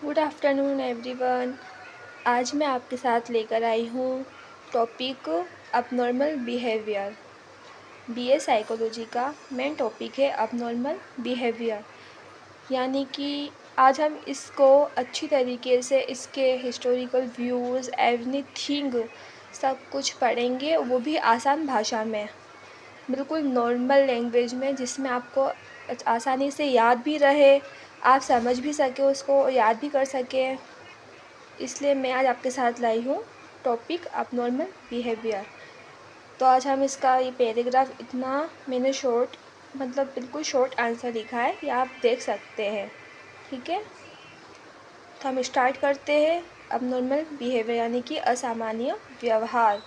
Good afternoon everyone. आज मैं आपके साथ लेकर आई हूँ topic abnormal behaviour. BA psychology का मेन टॉपिक है अबनॉर्मल बिहेवियर, यानी कि आज हम इसको अच्छी तरीके से इसके हिस्टोरिकल व्यूज़ एवरीथिंग सब कुछ पढ़ेंगे, वो भी आसान भाषा में, बिल्कुल नॉर्मल लैंग्वेज में, जिसमें आपको आसानी से याद भी रहे, आप समझ भी सके, उसको याद भी कर सकें। इसलिए मैं आज आपके साथ लाई हूँ टॉपिक अबनॉर्मल बिहेवियर। तो आज हम इसका ये पैराग्राफ इतना मैंने बिल्कुल शॉर्ट आंसर लिखा है, ये आप देख सकते हैं। ठीक है, तो हम स्टार्ट करते हैं। अबनॉर्मल बिहेवियर यानी कि असामान्य व्यवहार।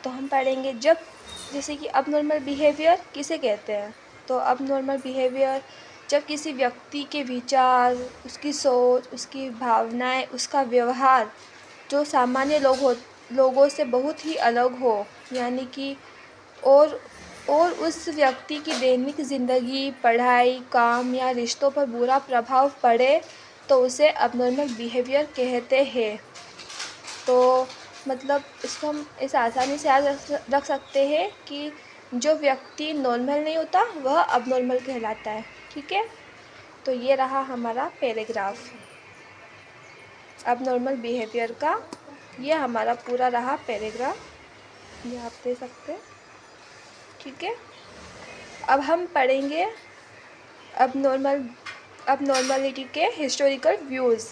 तो हम पढ़ेंगे जैसे कि अबनॉर्मल बिहेवियर किसे कहते हैं। तो अबनॉर्मल बिहेवियर जब किसी व्यक्ति के विचार, उसकी सोच, उसकी भावनाएं, उसका व्यवहार जो सामान्य लोगों से बहुत ही अलग हो, यानी कि और उस व्यक्ति की दैनिक ज़िंदगी, पढ़ाई, काम या रिश्तों पर बुरा प्रभाव पड़े, तो उसे अबनॉर्मल बिहेवियर कहते हैं। तो इसको हम इस आसानी से याद रख सकते हैं कि जो व्यक्ति नॉर्मल नहीं होता वह अबनॉर्मल कहलाता है। ठीक है, तो ये रहा हमारा पैराग्राफ अबनॉर्मल बिहेवियर का। ये हमारा पूरा रहा पैराग्राफ, ये आप दे सकते हैं। ठीक है, अब हम पढ़ेंगे अबनॉर्मलिटी के हिस्टोरिकल व्यूज़।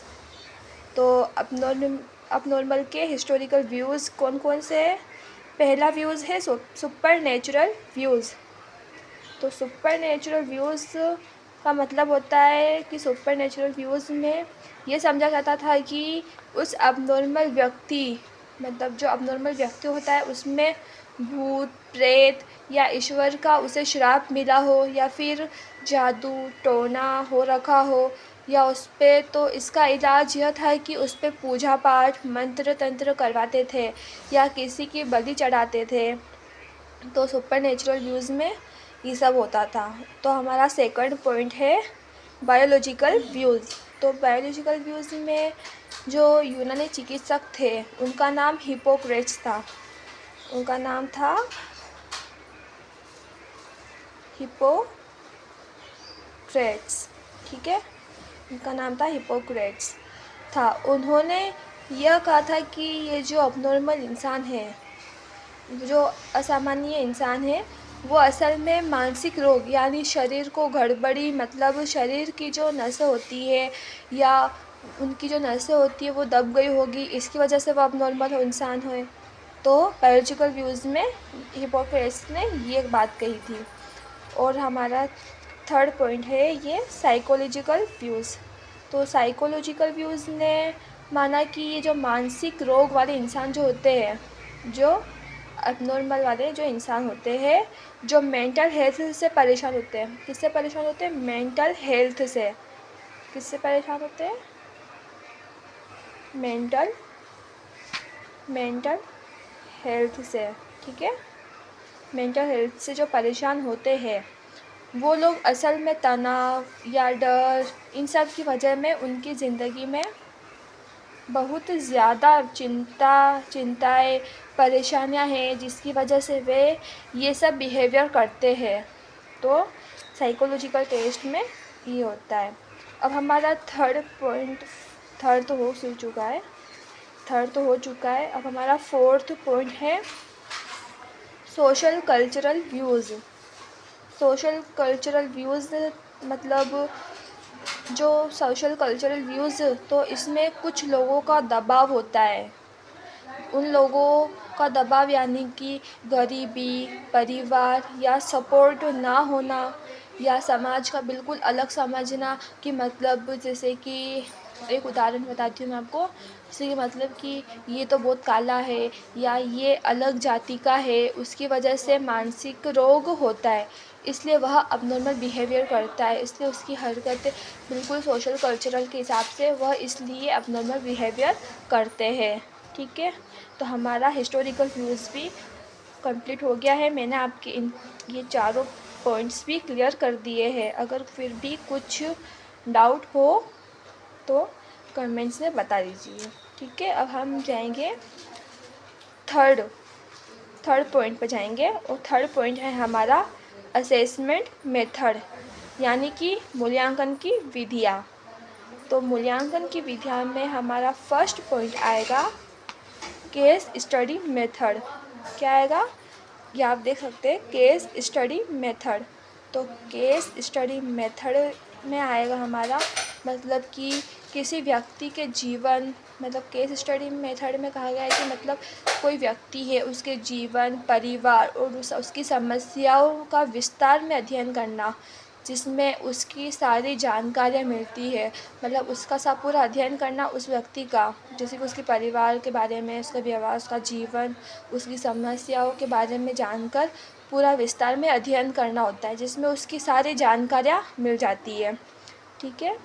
तो अबनॉर्मल के हिस्टोरिकल व्यूज़ कौन कौन से हैं। पहला व्यूज़ है सुपर नेचुरल व्यूज़। तो सुपर नेचुरल व्यूज़ का मतलब होता है कि सुपर नेचुरल व्यूज़ में ये समझा जाता था कि उस अबनॉर्मल व्यक्ति, जो अबनॉर्मल व्यक्ति होता है, उसमें भूत प्रेत या ईश्वर का उसे श्राप मिला हो, या फिर जादू टोना हो रखा हो, या उस पर, तो इसका इलाज यह था कि उस पर पूजा पाठ मंत्र तंत्र करवाते थे या किसी की बलि चढ़ाते थे। तो सुपर नेचुरल व्यूज़ में ये सब होता था। तो हमारा सेकंड पॉइंट है बायोलॉजिकल व्यूज़। तो बायोलॉजिकल व्यूज़ में जो यूनानी चिकित्सक थे उनका नाम हिप्पोक्रेट्स था। उनका नाम था हिप्पोक्रेट्स। ठीक है, उनका नाम था हिप्पोक्रेट्स था। उन्होंने यह कहा था कि ये जो अबनॉर्मल इंसान है, जो असामान्य इंसान है, वो असल में मानसिक रोग यानी शरीर को गड़बड़ी, शरीर की जो नसें होती है या उनकी जो नसें होती है वो दब गई होगी, इसकी वजह से वो अबनॉर्मल इंसान है। तो बायोलॉजिकल व्यूज़ में हिप्पोक्रेट्स ने ये बात कही थी। और हमारा थर्ड पॉइंट है ये साइकोलॉजिकल व्यूज़। तो साइकोलॉजिकल व्यूज़ ने माना कि ये जो मानसिक रोग वाले इंसान जो होते हैं, जो अबनॉर्मल वाले जो इंसान होते हैं, जो मेंटल हेल्थ से परेशान होते हैं। किससे परेशान होते हैं? मेंटल हेल्थ से। किससे परेशान होते हैं? मेंटल हेल्थ से। ठीक है, मेंटल हेल्थ से जो परेशान होते हैं वो लोग असल में तनाव या डर, इन सब की वजह में उनकी ज़िंदगी में बहुत ज़्यादा चिंताएं, परेशानियां हैं, जिसकी वजह से वे ये सब बिहेवियर करते हैं। तो साइकोलॉजिकल टेस्ट में ये होता है। अब हमारा थर्ड तो हो चुका है। अब हमारा फोर्थ पॉइंट है social cultural views. Social cultural views जो सोशल कल्चरल व्यूज़, तो इसमें कुछ लोगों का दबाव होता है। उन लोगों का दबाव यानी कि गरीबी, परिवार या सपोर्ट ना होना, या समाज का बिल्कुल अलग समझना कि जैसे कि एक उदाहरण बताती हूँ मैं आपको। जैसे कि ये तो बहुत काला है या ये अलग जाति का है, उसकी वजह से मानसिक रोग होता है, इसलिए वह अबनॉर्मल बिहेवियर करता है। इसलिए उसकी हरकतें बिल्कुल सोशल कल्चरल के हिसाब से वह इसलिए अबनॉर्मल बिहेवियर करते हैं। ठीक है, तो हमारा हिस्टोरिकल व्यूज़ भी कंप्लीट हो गया है। मैंने आपके ये चारों पॉइंट्स भी क्लियर कर दिए हैं। अगर फिर भी कुछ डाउट हो तो कमेंट्स में बता दीजिए। ठीक है, अब हम जाएंगे थर्ड पॉइंट पर जाएंगे, और थर्ड पॉइंट है हमारा असेसमेंट मेथड, यानी कि मूल्यांकन की विधियाँ। तो मूल्यांकन की विधियाँ में हमारा फर्स्ट पॉइंट आएगा केस स्टडी मेथड। क्या आएगा, ये आप देख सकते हैं, केस स्टडी मेथड। तो केस स्टडी मेथड में आएगा हमारा मतलब कि किसी व्यक्ति के जीवन, मतलब केस स्टडी मेथड में कहा गया है कि मतलब कोई व्यक्ति है, उसके जीवन, परिवार और उसकी समस्याओं का विस्तार में अध्ययन करना, जिसमें उसकी सारी जानकारियाँ मिलती है। मतलब उसका सब पूरा अध्ययन करना उस व्यक्ति का, जैसे कि उसके परिवार के बारे में, उसका व्यवहार, उसका जीवन, उसकी समस्याओं के बारे में जानकर पूरा विस्तार में अध्ययन करना होता है, जिसमें उसकी सारी जानकारियाँ मिल जाती है। ठीक है,